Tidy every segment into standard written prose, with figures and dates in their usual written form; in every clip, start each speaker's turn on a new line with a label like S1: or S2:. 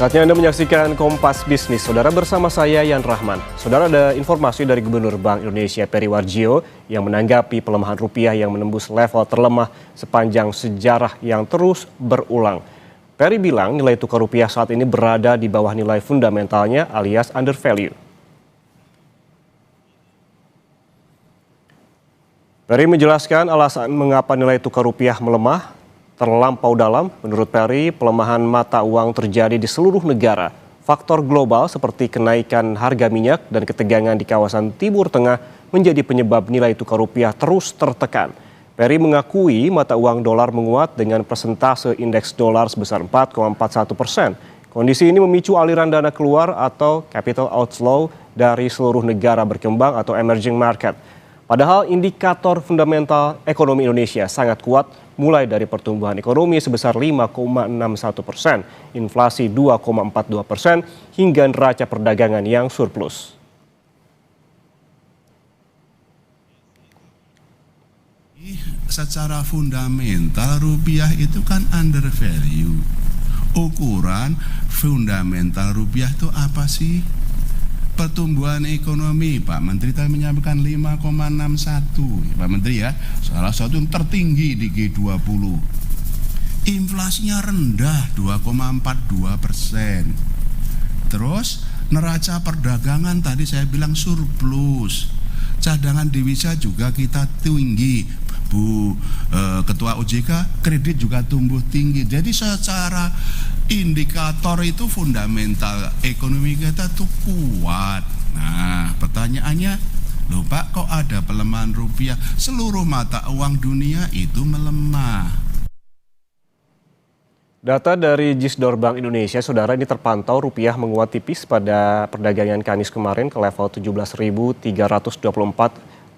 S1: Saatnya Anda menyaksikan Kompas Bisnis, Saudara, bersama saya Yan Rahman. Saudara, ada informasi dari Gubernur Bank Indonesia Peri Warjio yang menanggapi pelemahan rupiah yang menembus level terlemah sepanjang sejarah yang terus berulang. Peri bilang nilai tukar rupiah saat ini berada di bawah nilai fundamentalnya alias under value. Peri menjelaskan alasan mengapa nilai tukar rupiah melemah terlampau dalam. Menurut Peri, pelemahan mata uang terjadi di seluruh negara. Faktor global seperti kenaikan harga minyak dan ketegangan di kawasan Timur Tengah menjadi penyebab nilai tukar rupiah terus tertekan. Peri mengakui mata uang dolar menguat dengan persentase indeks dolar sebesar 4,41%. Kondisi ini memicu aliran dana keluar atau capital outflow dari seluruh negara berkembang atau emerging market. Padahal indikator fundamental ekonomi Indonesia sangat kuat, mulai dari pertumbuhan ekonomi sebesar 5,61%, inflasi 2,42%, hingga neraca perdagangan yang surplus.
S2: Secara fundamental rupiah itu kan under value. Ukuran fundamental rupiah itu apa sih? Pertumbuhan ekonomi, Pak Menteri tadi menyampaikan 5,61, Pak Menteri ya, salah satu yang tertinggi di G20. Inflasinya rendah 2,42%. Terus neraca perdagangan tadi saya bilang surplus. Cadangan devisa juga kita tinggi. Bu Ketua OJK, kredit juga tumbuh tinggi. Jadi secara indikator itu fundamental ekonomi kita tuh kuat. Nah, pertanyaannya, loh Pak, kok ada pelemahan rupiah? Seluruh mata uang dunia itu melemah.
S1: Data dari Gisdor Bank Indonesia, Saudara, ini terpantau rupiah menguat tipis pada perdagangan Kamis kemarin ke level 17.324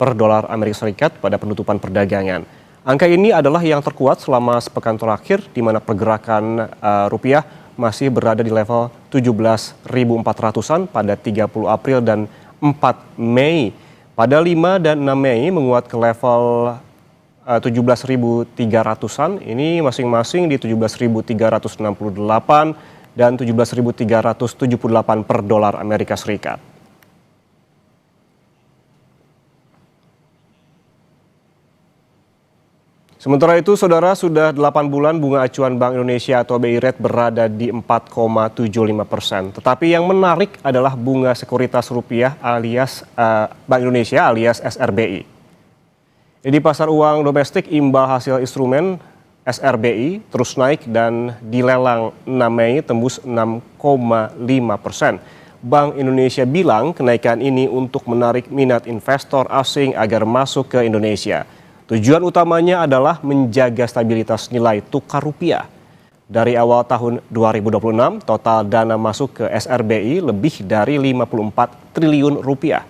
S1: per dolar Amerika Serikat pada penutupan perdagangan. Angka ini adalah yang terkuat selama sepekan terakhir, di mana pergerakan rupiah masih berada di level 17.400-an pada 30 April dan 4 Mei. Pada 5 dan 6 Mei menguat ke level 17.300-an, ini masing-masing di 17.368 dan 17.378 per dolar Amerika Serikat. Sementara itu, Saudara, sudah 8 bulan bunga acuan Bank Indonesia atau BI Rate berada di 4,75%. Tetapi yang menarik adalah bunga sekuritas rupiah alias Bank Indonesia alias SRBI. Di pasar uang domestik, imbal hasil instrumen SRBI terus naik dan di lelang 6 Mei tembus 6,5%. Bank Indonesia bilang kenaikan ini untuk menarik minat investor asing agar masuk ke Indonesia. Tujuan utamanya adalah menjaga stabilitas nilai tukar rupiah. Dari awal tahun 2026, total dana masuk ke SRBI lebih dari 54 triliun rupiah.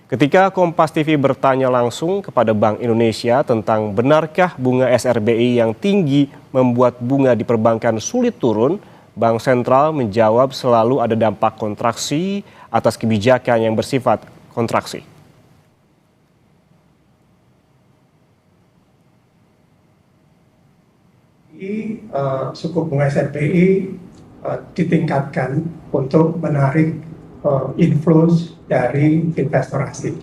S1: Ketika Kompas TV bertanya langsung kepada Bank Indonesia tentang benarkah bunga SRBI yang tinggi membuat bunga di perbankan sulit turun, Bank Sentral menjawab selalu ada dampak kontraksi atas kebijakan yang bersifat kontraksi.
S3: Suku bunga SRBI ditingkatkan untuk menarik inflows dari investor asing.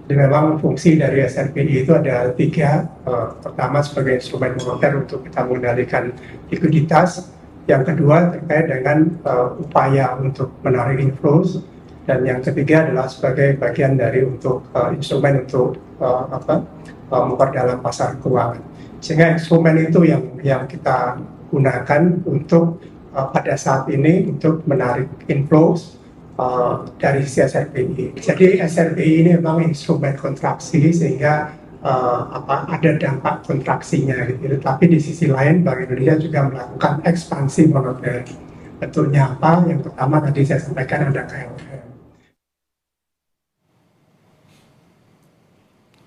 S3: Jadi memang fungsi dari SRBI itu ada 3. Pertama sebagai instrumen moneter untuk kita mengendalikan likuiditas. Yang kedua terkait dengan upaya untuk menarik inflows. Dan yang ketiga adalah sebagai bagian dari untuk instrumen untuk memperdalam pasar keuangan. Sehingga instrumen itu yang kita gunakan untuk pada saat ini untuk menarik inflows dari si SRBI. Jadi SRBI ini memang instrumen kontraksi sehingga ada dampak kontraksinya gitu. Tapi di sisi lain Bank Indonesia juga melakukan ekspansi moneter. Bentuknya apa? Yang pertama tadi saya sampaikan ada KLM.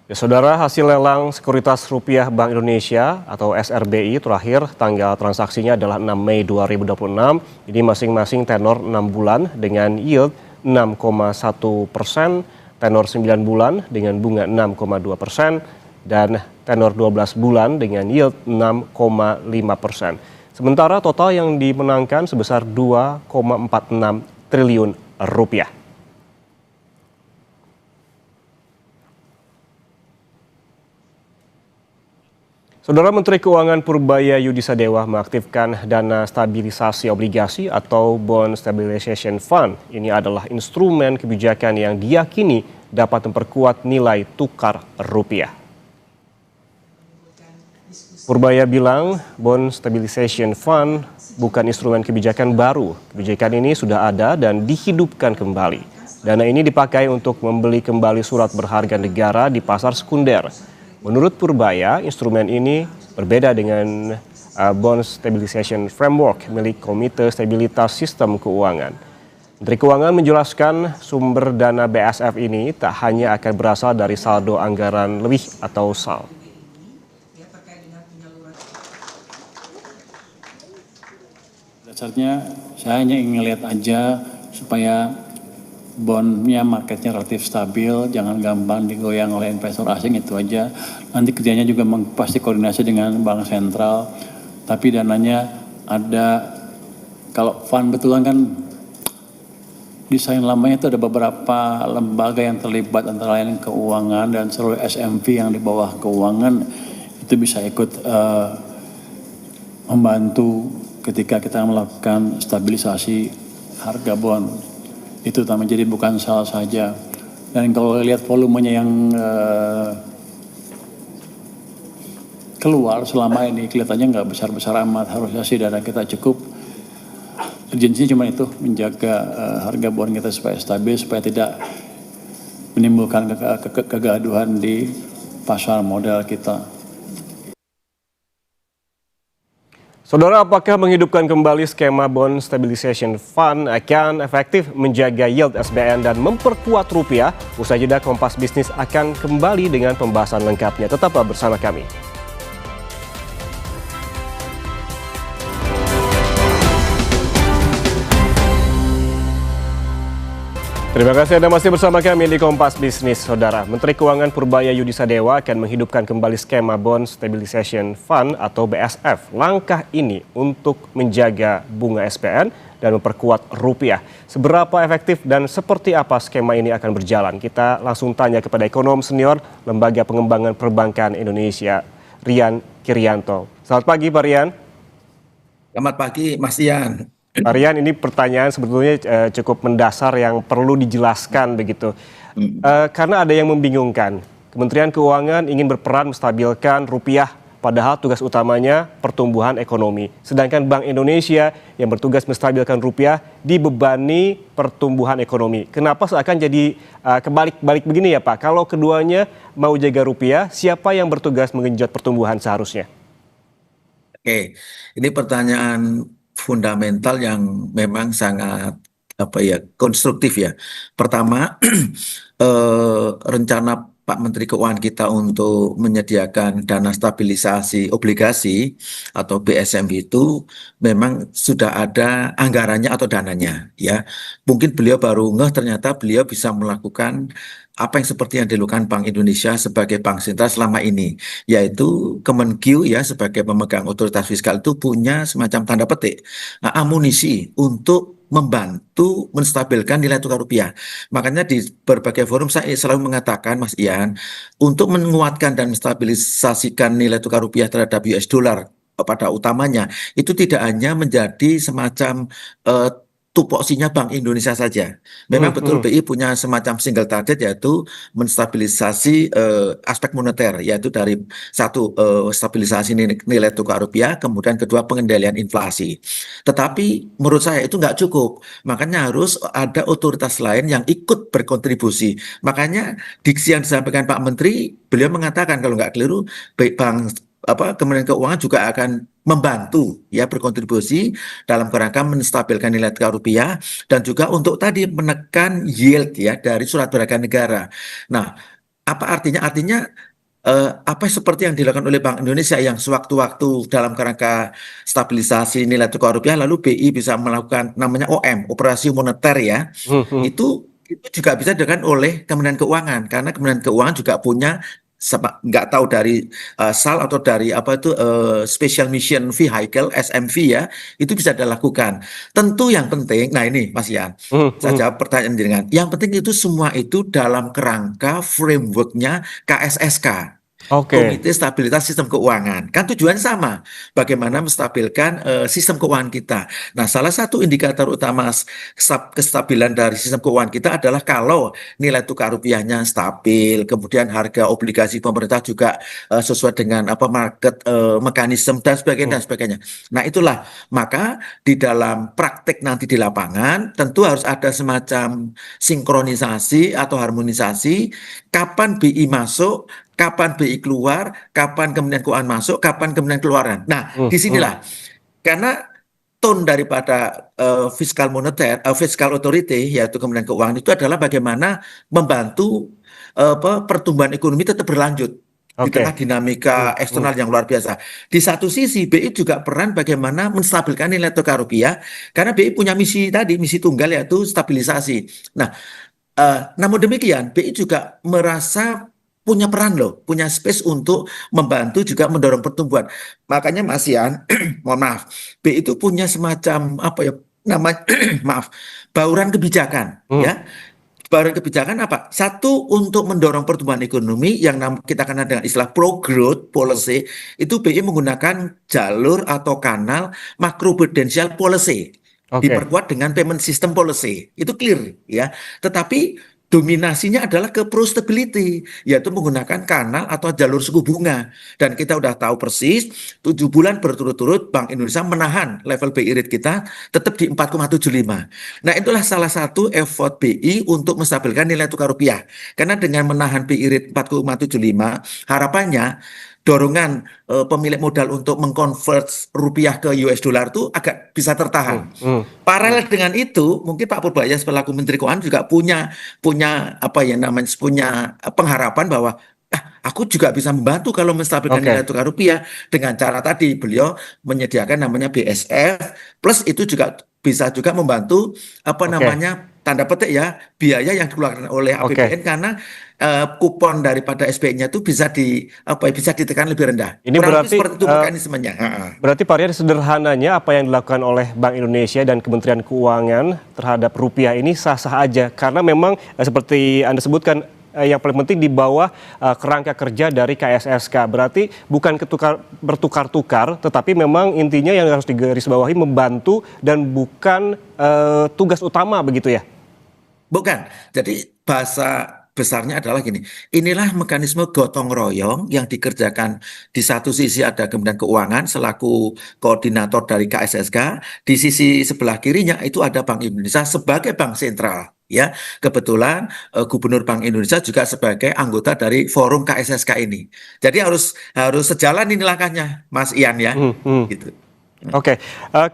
S1: Ya, Saudara, hasil lelang sekuritas rupiah Bank Indonesia atau SRBI terakhir tanggal transaksinya adalah 6 Mei 2026. Ini masing-masing tenor 6 bulan dengan yield 6,1%, tenor 9 bulan dengan bunga 6,2%, dan tenor 12 bulan dengan yield 6,5%. Sementara total yang dimenangkan sebesar 2,46 triliun rupiah. Saudara Menteri Keuangan Purbaya Yudisadewa mengaktifkan dana stabilisasi obligasi atau Bond Stabilization Fund. Ini adalah instrumen kebijakan yang diyakini dapat memperkuat nilai tukar rupiah. Purbaya bilang Bond Stabilization Fund bukan instrumen kebijakan baru. Kebijakan ini sudah ada dan dihidupkan kembali. Dana ini dipakai untuk membeli kembali surat berharga negara di pasar sekunder. Menurut Purbaya, instrumen ini berbeda dengan Bond Stabilization Framework milik Komite Stabilitas Sistem Keuangan. Menteri Keuangan menjelaskan sumber dana BSF ini tak hanya akan berasal dari saldo anggaran lebih atau SAL.
S4: Dasarnya saya hanya ingin lihat aja supaya bondnya marketnya relatif stabil, jangan gampang digoyang oleh investor asing, itu aja. Nanti kerjanya juga pasti koordinasi dengan bank sentral, tapi dananya ada. Kalau fund betulan kan desain lamanya itu ada beberapa lembaga yang terlibat, antara lain keuangan dan seluruh SMV yang di bawah keuangan itu bisa ikut membantu ketika kita melakukan stabilisasi harga bond. Itu utama, jadi bukan SAL saja. Dan kalau lihat volumenya yang keluar selama ini kelihatannya nggak besar-besar amat, harusnya sih dana kita cukup. Urgensinya cuma itu, menjaga harga bond kita supaya stabil, supaya tidak menimbulkan kegaduhan di pasar modal kita.
S1: Saudara, apakah menghidupkan kembali skema Bond Stabilization Fund akan efektif menjaga yield SBN dan memperkuat rupiah? Usai jeda, Kompas Bisnis akan kembali dengan pembahasan lengkapnya. Tetaplah bersama kami. Terima kasih Anda masih bersama kami di Kompas Bisnis, Saudara. Menteri Keuangan Purbaya Yudisadewa akan menghidupkan kembali skema Bond Stabilization Fund atau BSF. Langkah ini untuk menjaga bunga SBN dan memperkuat rupiah. Seberapa efektif dan seperti apa skema ini akan berjalan? Kita langsung tanya kepada ekonom senior Lembaga Pengembangan Perbankan Indonesia, Rian Kirianto. Selamat pagi, Pak Rian.
S5: Selamat pagi, Mas Ian.
S1: Pak Rian, ini pertanyaan sebetulnya cukup mendasar yang perlu dijelaskan begitu. Karena ada yang membingungkan. Kementerian Keuangan ingin berperan menstabilkan rupiah, padahal tugas utamanya pertumbuhan ekonomi. Sedangkan Bank Indonesia yang bertugas menstabilkan rupiah dibebani pertumbuhan ekonomi. Kenapa seakan jadi kebalik-balik begini ya Pak? Kalau keduanya mau jaga rupiah, siapa yang bertugas mengenjot pertumbuhan seharusnya?
S5: Oke, ini pertanyaan fundamental yang memang sangat konstruktif ya. Pertama, rencana Pak Menteri Keuangan kita untuk menyediakan dana stabilisasi obligasi atau BSM itu memang sudah ada anggarannya atau dananya ya. Mungkin beliau baru ternyata beliau bisa melakukan apa yang seperti yang dilakukan Bank Indonesia sebagai bank sentral selama ini, yaitu Kemenkyu ya sebagai pemegang otoritas fiskal itu punya semacam tanda petik amunisi untuk membantu menstabilkan nilai tukar rupiah. Makanya di berbagai forum saya selalu mengatakan, Mas Ian, untuk menguatkan dan menstabilisasikan nilai tukar rupiah terhadap US dollar pada utamanya, itu tidak hanya menjadi semacam tupoksinya Bank Indonesia saja. Memang betul BI punya semacam single target, yaitu menstabilisasi aspek moneter, yaitu dari satu stabilisasi nilai tukar rupiah, kemudian kedua pengendalian inflasi. Tetapi menurut saya itu nggak cukup. Makanya harus ada otoritas lain yang ikut berkontribusi. Makanya diksi yang disampaikan Pak Menteri, beliau mengatakan kalau nggak keliru, Kementerian Keuangan juga akan membantu ya berkontribusi dalam kerangka menstabilkan nilai tukar rupiah dan juga untuk tadi menekan yield ya dari surat berharga negara. Nah, apa artinya? Artinya apa seperti yang dilakukan oleh Bank Indonesia yang sewaktu-waktu dalam kerangka stabilisasi nilai tukar rupiah, lalu BI bisa melakukan namanya OM, operasi moneter ya. Itu juga bisa dilakukan oleh Kementerian Keuangan karena Kementerian Keuangan juga punya nggak tahu dari SAL atau dari apa itu Special Mission Vehicle SMV ya, itu bisa dilakukan. Tentu yang penting, nah ini Mas Yan, saya jawab pertanyaan dengan yang penting itu semua itu dalam kerangka frameworknya KSSK.
S1: Oke.
S5: Komite Stabilitas Sistem Keuangan. Kan tujuannya sama, bagaimana menstabilkan sistem keuangan kita. Nah, salah satu indikator utama kestabilan dari sistem keuangan kita adalah kalau nilai tukar rupiahnya stabil, kemudian harga obligasi pemerintah juga sesuai dengan apa market mekanisme dan sebagainya dan sebagainya. Nah, itulah maka di dalam praktek nanti di lapangan tentu harus ada semacam sinkronisasi atau harmonisasi kapan BI masuk, kapan BI keluar, kapan Kementerian Keuangan masuk, kapan Kementerian Keluaran. Nah, disinilah karena tone daripada fiskal moneter, fiskal authority yaitu Kementerian Keuangan itu adalah bagaimana membantu pertumbuhan ekonomi tetap berlanjut di tengah dinamika eksternal yang luar biasa. Di satu sisi BI juga peran bagaimana menstabilkan nilai tukar rupiah karena BI punya misi tadi, misi tunggal yaitu stabilisasi. Nah, namun demikian BI juga merasa punya peran loh, punya space untuk membantu juga mendorong pertumbuhan. Makanya Mas Yan, mohon maaf, BI itu punya semacam apa ya namanya, maaf, bauran kebijakan, ya. Bauran kebijakan apa? Satu untuk mendorong pertumbuhan ekonomi yang kita kenal dengan istilah pro-growth policy, itu BI menggunakan jalur atau kanal macroprudential policy. Diperkuat dengan payment system policy. Itu clear ya. Tetapi dominasinya adalah ke pro stability, yaitu menggunakan kanal atau jalur suku bunga. Dan kita udah tahu persis 7 bulan berturut-turut Bank Indonesia menahan level BI rate kita tetap di 4,75. Nah, itulah salah satu effort BI untuk menstabilkan nilai tukar rupiah. Karena dengan menahan BI rate 4,75, harapannya dorongan pemilik modal untuk mengkonvert rupiah ke US dollar itu agak bisa tertahan. Paralel dengan itu, mungkin Pak Purbaya selaku Menteri Keuangan juga punya apa ya namanya punya pengharapan bahwa aku juga bisa membantu kalau menstabilkan nilai tukar rupiah dengan cara tadi beliau menyediakan namanya BSF plus itu juga bisa juga membantu apa namanya tanda petik ya biaya yang dikeluarkan oleh APBN karena kupon daripada SBN-nya itu bisa ditekan lebih rendah.
S1: Ini berarti
S5: seperti itu mekanismenya.
S1: Berarti Pak Rian, sederhananya apa yang dilakukan oleh Bank Indonesia dan Kementerian Keuangan terhadap rupiah ini sah-sah aja karena memang seperti Anda sebutkan yang paling penting di bawah kerangka kerja dari KSSK. Berarti bukan bertukar-tukar, tetapi memang intinya yang harus digarisbawahi membantu dan bukan tugas utama begitu ya?
S5: Bukan. Jadi bahasa besarnya adalah gini, inilah mekanisme gotong royong yang dikerjakan di satu sisi ada Kementerian Keuangan selaku koordinator dari KSSK, di sisi sebelah kirinya itu ada Bank Indonesia sebagai bank sentral. Ya, kebetulan Gubernur Bank Indonesia juga sebagai anggota dari forum KSSK ini. Jadi harus sejalan ini langkahnya, Mas Ian ya. Gitu.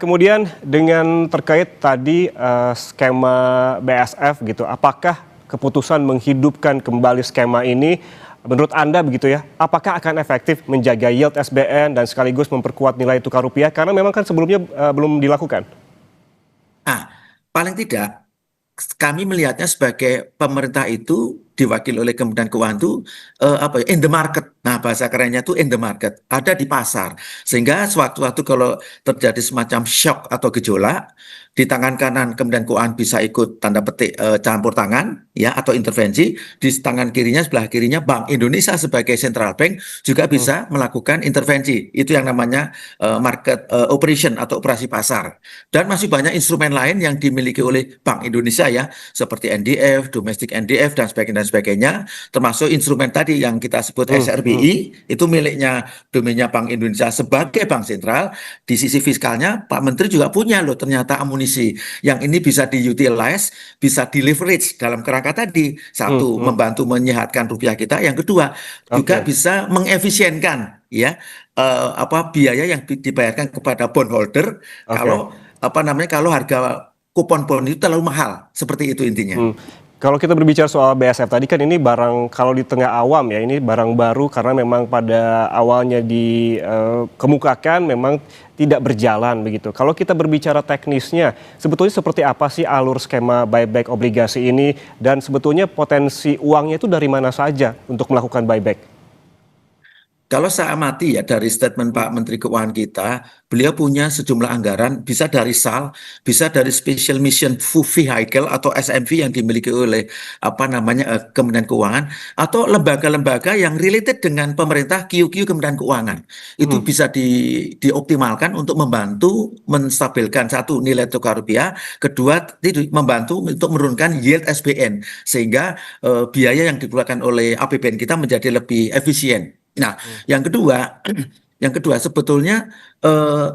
S1: Kemudian dengan terkait tadi skema BSF gitu, apakah keputusan menghidupkan kembali skema ini menurut Anda begitu ya, apakah akan efektif menjaga yield SBN dan sekaligus memperkuat nilai tukar rupiah karena memang kan sebelumnya belum dilakukan?
S5: Paling tidak kami melihatnya sebagai pemerintah itu diwakili oleh Kementerian Keuangan itu in the market. Nah, bahasa kerennya itu in the market, ada di pasar. Sehingga sewaktu-waktu kalau terjadi semacam shock atau gejolak, di tangan kanan Kementerian Keuangan bisa ikut tanda petik campur tangan ya atau intervensi, di tangan kirinya sebelah kirinya Bank Indonesia sebagai central bank juga bisa melakukan intervensi. Itu yang namanya market operation atau operasi pasar. Dan masih banyak instrumen lain yang dimiliki oleh Bank Indonesia ya, seperti NDF, domestic NDF dan sebagainya, termasuk instrumen tadi yang kita sebut SRBI, itu miliknya domainnya Bank Indonesia sebagai bank sentral. Di sisi fiskalnya Pak Menteri juga punya loh ternyata amunisi yang ini bisa diutilize, bisa di leverage dalam kerangka tadi. Satu, membantu menyehatkan rupiah kita. Yang kedua, juga bisa mengefisienkan ya biaya yang dibayarkan kepada bondholder kalau harga kupon bond itu terlalu mahal. Seperti itu intinya.
S1: Kalau kita berbicara soal BSF tadi kan ini barang kalau di tengah awam ya, ini barang baru karena memang pada awalnya dikemukakan memang tidak berjalan begitu. Kalau kita berbicara teknisnya, sebetulnya seperti apa sih alur skema buyback obligasi ini dan sebetulnya potensi uangnya itu dari mana saja untuk melakukan buyback?
S5: Kalau saya amati ya dari statement Pak Menteri Keuangan kita, beliau punya sejumlah anggaran, bisa dari SAL, bisa dari Special Mission Vehicle atau SMV yang dimiliki oleh Kementerian Keuangan, atau lembaga-lembaga yang related dengan pemerintah QQ Kementerian Keuangan. Itu bisa dioptimalkan untuk membantu menstabilkan satu nilai tukar rupiah, kedua membantu untuk menurunkan yield SBN sehingga biaya yang dikeluarkan oleh APBN kita menjadi lebih efisien. Nah, yang kedua, sebetulnya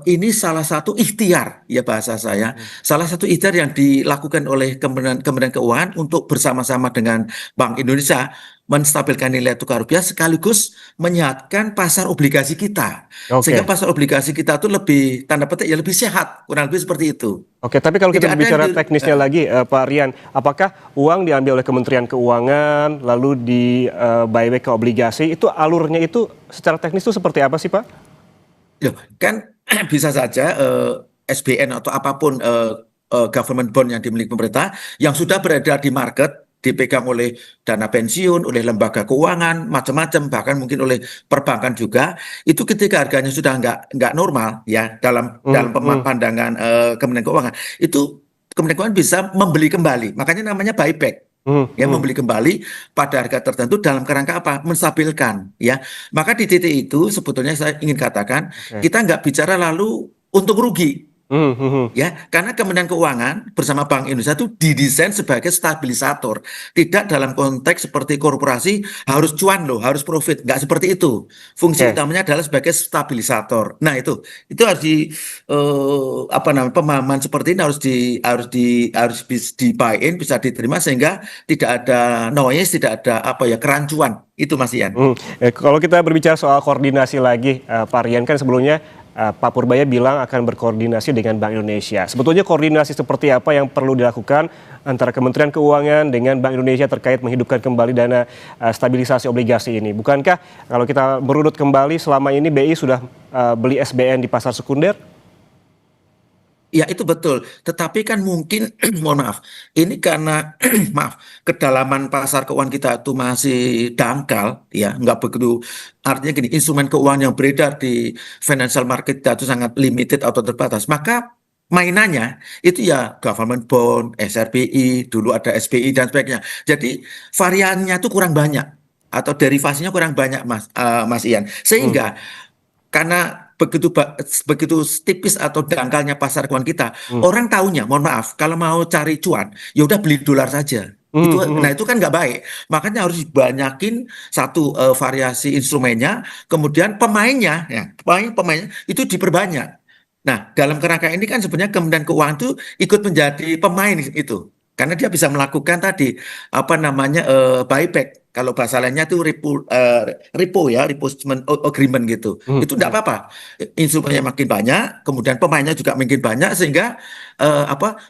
S5: ini salah satu ikhtiar ya bahasa saya, salah satu ikhtiar yang dilakukan oleh Kementerian Keuangan untuk bersama-sama dengan Bank Indonesia menstabilkan nilai tukar rupiah sekaligus menyehatkan pasar obligasi kita, sehingga
S1: Oke.
S5: pasar obligasi kita itu lebih tanda petik ya lebih sehat, kurang lebih seperti itu.
S1: Oke, tapi kalau kita
S5: Tidak ada
S1: berbicara
S5: yang
S1: teknisnya lagi, Pak Rian, apakah uang diambil oleh Kementerian Keuangan lalu di buyback ke obligasi, itu alurnya itu secara teknis itu seperti apa sih, Pak?
S5: Loh, kan bisa saja SBN atau apapun government bond yang dimiliki pemerintah yang sudah beredar di market, dipegang oleh dana pensiun, oleh lembaga keuangan, macam-macam, bahkan mungkin oleh perbankan juga, itu ketika harganya sudah nggak normal ya dalam pandangan Kementerian Keuangan, itu Kementerian Keuangan bisa membeli kembali, makanya namanya buyback. Ya, membeli kembali pada harga tertentu dalam kerangka apa? Menstabilkan ya. Maka di titik itu sebetulnya saya ingin katakan kita nggak bicara lalu untung rugi. Ya, karena Kementerian Keuangan bersama Bank Indonesia itu didesain sebagai stabilisator, tidak dalam konteks seperti korporasi harus cuan loh, harus profit, nggak seperti itu. Fungsi
S1: Oke.
S5: utamanya adalah sebagai stabilisator. Nah itu harus pemahaman seperti ini harus di buy in, bisa diterima sehingga tidak ada noise, tidak ada kerancuan. Itu Mas Ian.
S1: Kalau kita berbicara soal koordinasi lagi, Pak Rian, kan sebelumnya Pak Purbaya bilang akan berkoordinasi dengan Bank Indonesia. Sebetulnya koordinasi seperti apa yang perlu dilakukan antara Kementerian Keuangan dengan Bank Indonesia terkait menghidupkan kembali dana stabilisasi obligasi ini? Bukankah kalau kita merunut kembali selama ini BI sudah beli SBN di pasar sekunder?
S5: Ya itu betul, tetapi kan mungkin mohon maaf, ini karena maaf kedalaman pasar keuangan kita itu masih dangkal, ya nggak begitu. Artinya gini, instrumen keuangan yang beredar di financial market kita itu sangat limited atau terbatas. Maka mainannya itu ya government bond, SRBI, dulu ada SBI dan sebagainya. Jadi variannya itu kurang banyak atau derivasinya kurang banyak, Mas Ian. Sehingga karena begitu tipis atau dangkalnya pasar keuangan kita, orang taunya, mohon maaf, kalau mau cari cuan, ya udah beli dolar saja. Nah itu kan nggak baik. Makanya harus dibanyakin satu variasi instrumennya, kemudian pemainnya, ya pemainnya itu diperbanyak. Nah dalam kerangka ini kan sebenarnya Kementerian Keuangan itu ikut menjadi pemain itu. Karena dia bisa melakukan tadi buyback. Kalau bahasa lainnya itu repo agreement gitu. Itu tidak apa-apa. Instrumennya makin banyak, kemudian pemainnya juga makin banyak sehingga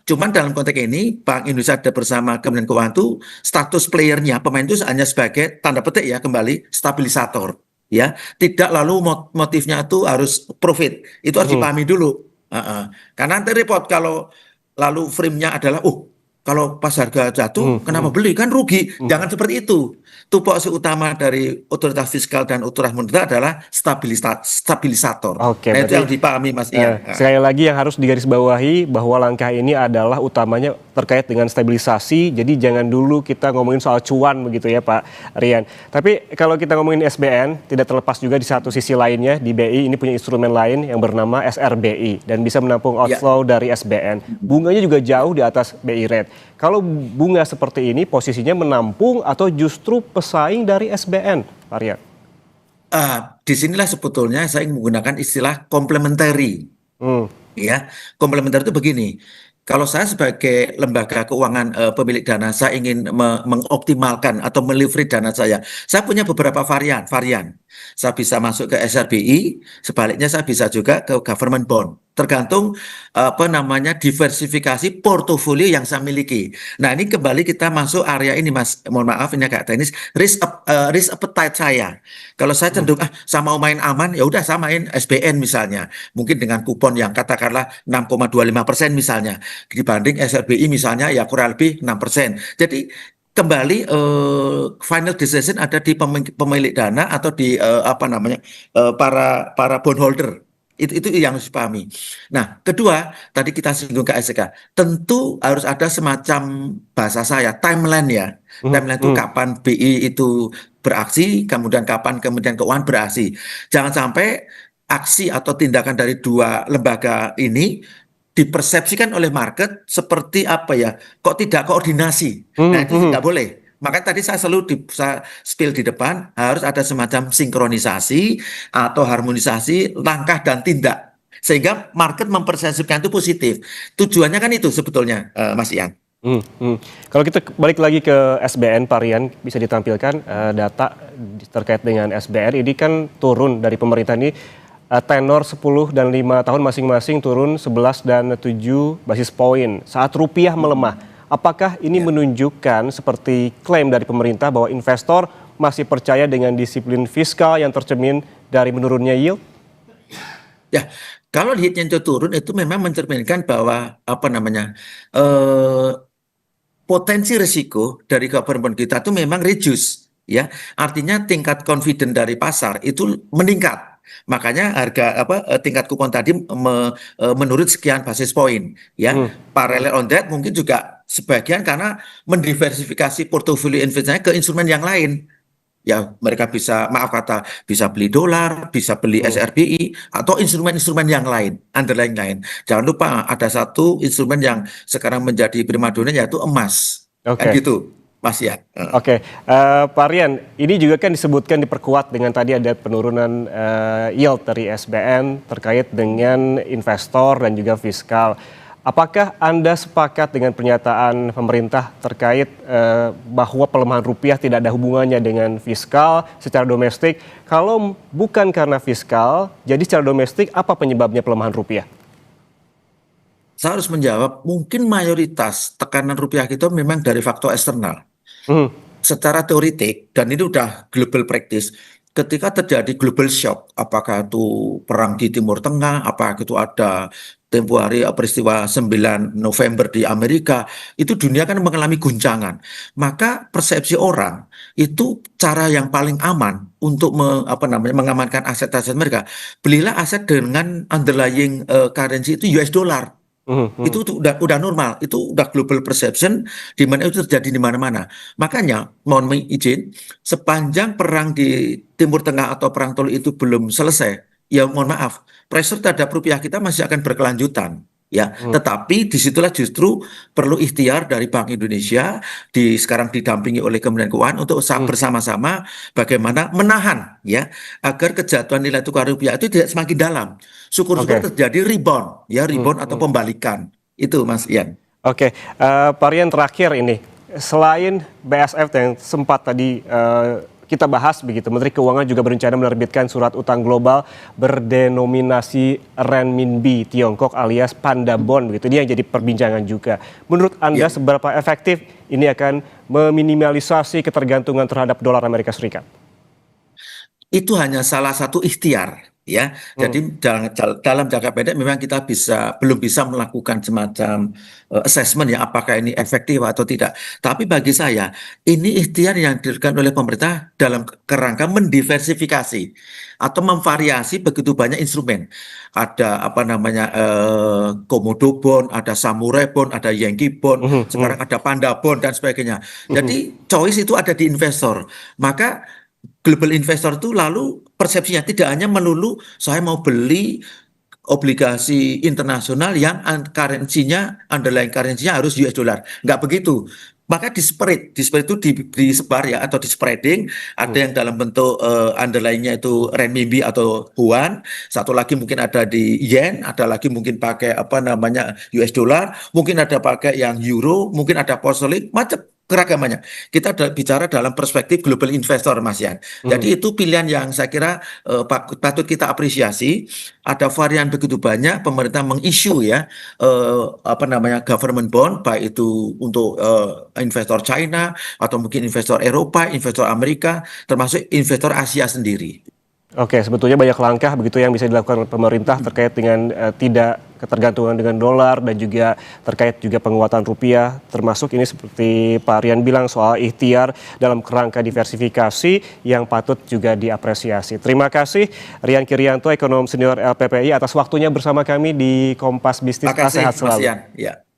S5: cuman dalam konteks ini Bank Indonesia ada bersama Kementerian Keuangan itu status playernya pemain itu hanya sebagai tanda petik ya kembali stabilisator ya. Tidak lalu motifnya itu harus profit. Itu harus dipahami dulu. Karena nanti repot kalau lalu frame-nya adalah kalau pas harga jatuh, kenapa beli? Kan rugi. Jangan seperti itu. Tupoksi utama dari otoritas fiskal dan otoritas moneter adalah stabilisator.
S1: Oke,
S5: Nah itu
S1: berarti
S5: yang dipahami Mas Ian.
S1: sekali lagi yang harus digarisbawahi bahwa langkah ini adalah utamanya terkait dengan stabilisasi. Jadi jangan dulu kita ngomongin soal cuan begitu ya Pak Rian. Tapi kalau kita ngomongin SBN, tidak terlepas juga di satu sisi lainnya di BI ini punya instrumen lain yang bernama SRBI dan bisa menampung outflow dari SBN. Bunganya juga jauh di atas BI rate. Kalau bunga seperti ini posisinya menampung atau justru pesaing dari SBN, Pak Rian?
S5: Disinilah sebetulnya saya menggunakan istilah complementary. Ya, komplementer itu begini. Kalau saya sebagai lembaga keuangan pemilik dana, saya ingin mengoptimalkan atau meleverage dana saya. Saya punya beberapa varian. Saya bisa masuk ke SRBI, sebaliknya saya bisa juga ke government bond. Tergantung diversifikasi portofolio yang saya miliki. Nah ini kembali kita masuk area ini Mas, mohon maaf ini agak teknis, risk appetite saya. Kalau saya cenderung saya mau main aman, ya udah saya main SBN misalnya, mungkin dengan kupon yang katakanlah 6,25% misalnya, dibanding SRBI misalnya ya kurang lebih 6%. Jadi kembali final decision ada di pemilik dana atau di para bondholder. Itu yang harus dipahami. Nah, kedua, tadi kita singgung KSK, tentu harus ada semacam bahasa saya timeline ya. Timeline itu kapan BI itu beraksi, kemudian kapan Kementerian Keuangan beraksi. Jangan sampai aksi atau tindakan dari dua lembaga ini dipersepsikan oleh market seperti kok tidak koordinasi. Nah, itu tidak boleh. Makanya tadi saya selalu saya spill di depan, harus ada semacam sinkronisasi atau harmonisasi langkah dan tindak. Sehingga market mempersepsikan itu positif. Tujuannya kan itu sebetulnya, Mas Ian.
S1: Kalau kita balik lagi ke SBN, Pak Rian, bisa ditampilkan data terkait dengan SBN. Ini kan turun dari pemerintah ini, tenor 10 dan 5 tahun masing-masing turun 11 dan 7 basis poin saat rupiah melemah. Apakah ini menunjukkan seperti klaim dari pemerintah bahwa investor masih percaya dengan disiplin fiskal yang tercermin dari menurunnya yield?
S5: Ya, kalau yieldnya turun itu memang mencerminkan bahwa potensi risiko dari government kita itu memang reduce, ya. Artinya tingkat confident dari pasar itu meningkat. Makanya tingkat kupon tadi menurut sekian basis poin, ya. Parallel on that mungkin juga sebagian karena mendiversifikasi portofolio investasinya ke instrumen yang lain. Ya, mereka bisa beli dolar, bisa beli SRBI atau instrumen-instrumen yang lain, underlying lain. Jangan lupa ada satu instrumen yang sekarang menjadi primadona yaitu emas. Kayak gitu. Mas ya.
S1: Oke, Pak Rian, ini juga kan disebutkan diperkuat dengan tadi ada penurunan yield dari SBN terkait dengan investor dan juga fiskal. Apakah Anda sepakat dengan pernyataan pemerintah terkait bahwa pelemahan rupiah tidak ada hubungannya dengan fiskal secara domestik? Kalau bukan karena fiskal, jadi secara domestik apa penyebabnya pelemahan rupiah?
S5: Saya harus menjawab, mungkin mayoritas tekanan rupiah kita memang dari faktor eksternal. Secara teoritik, dan ini udah global practice, ketika terjadi global shock, apakah itu perang di Timur Tengah, apakah itu ada tempo hari peristiwa 9 November di Amerika, itu dunia kan mengalami guncangan. Maka persepsi orang, itu cara yang paling aman untuk mengamankan aset-aset mereka, belilah aset dengan underlying currency itu US dollar. Itu udah normal, itu udah global perception di mana itu terjadi di mana-mana. Makanya mohon izin, sepanjang perang di Timur Tengah atau perang Teluk itu belum selesai, ya mohon maaf, pressure terhadap rupiah kita masih akan berkelanjutan. Ya, tetapi disitulah justru perlu ikhtiar dari Bank Indonesia sekarang didampingi oleh Kementerian Keuangan untuk bersama-sama bagaimana menahan ya agar kejatuhan nilai tukar rupiah itu tidak semakin dalam. Syukur-syukur terjadi rebound atau pembalikan. Itu Mas Ian.
S1: Oke, Pak Rian, terakhir ini, selain BSF yang sempat tadi kita bahas begitu, Menteri Keuangan juga berencana menerbitkan surat utang global berdenominasi renminbi Tiongkok alias Panda Bond begitu. Ini yang jadi perbincangan juga. Menurut Anda seberapa efektif ini akan meminimalisasi ketergantungan terhadap dolar Amerika Serikat?
S5: Itu hanya salah satu ikhtiar. Ya, jadi dalam jangka pendek memang kita belum bisa melakukan semacam assessment ya apakah ini efektif atau tidak. Tapi bagi saya ini ikhtiar yang dilakukan oleh pemerintah dalam kerangka mendiversifikasi atau memvariasi begitu banyak instrumen. Ada Komodo Bond, ada Samurai Bond, ada Yankee Bond, sekarang ada Panda Bond dan sebagainya. Jadi choice itu ada di investor. Maka global investor itu lalu persepsinya tidak hanya melulu saya mau beli obligasi internasional yang underlying currency-nya harus US dollar. Nggak begitu. Maka di spread itu disebar ya atau di spreading, ada yang dalam bentuk underlying-nya itu renminbi atau yuan, satu lagi mungkin ada di yen, ada lagi mungkin pakai US dollar, mungkin ada pakai yang euro, mungkin ada pound sterling, macam keragamannya. Kita bicara dalam perspektif global investor, Mas Yan. Jadi itu pilihan yang saya kira patut kita apresiasi. Ada varian begitu banyak pemerintah mengisu ya government bond, baik itu untuk investor China atau mungkin investor Eropa, investor Amerika, termasuk investor Asia sendiri.
S1: Oke, sebetulnya banyak langkah begitu yang bisa dilakukan pemerintah terkait dengan tidak ketergantungan dengan dolar dan juga terkait juga penguatan rupiah, termasuk ini seperti Pak Rian bilang soal ikhtiar dalam kerangka diversifikasi yang patut juga diapresiasi. Terima kasih Rian Kirianto, ekonom senior LPPI atas waktunya bersama kami di Kompas Bisnis.
S5: Terima kasih,
S1: Sehat
S5: Mas
S1: selalu.
S5: Ian. Ya.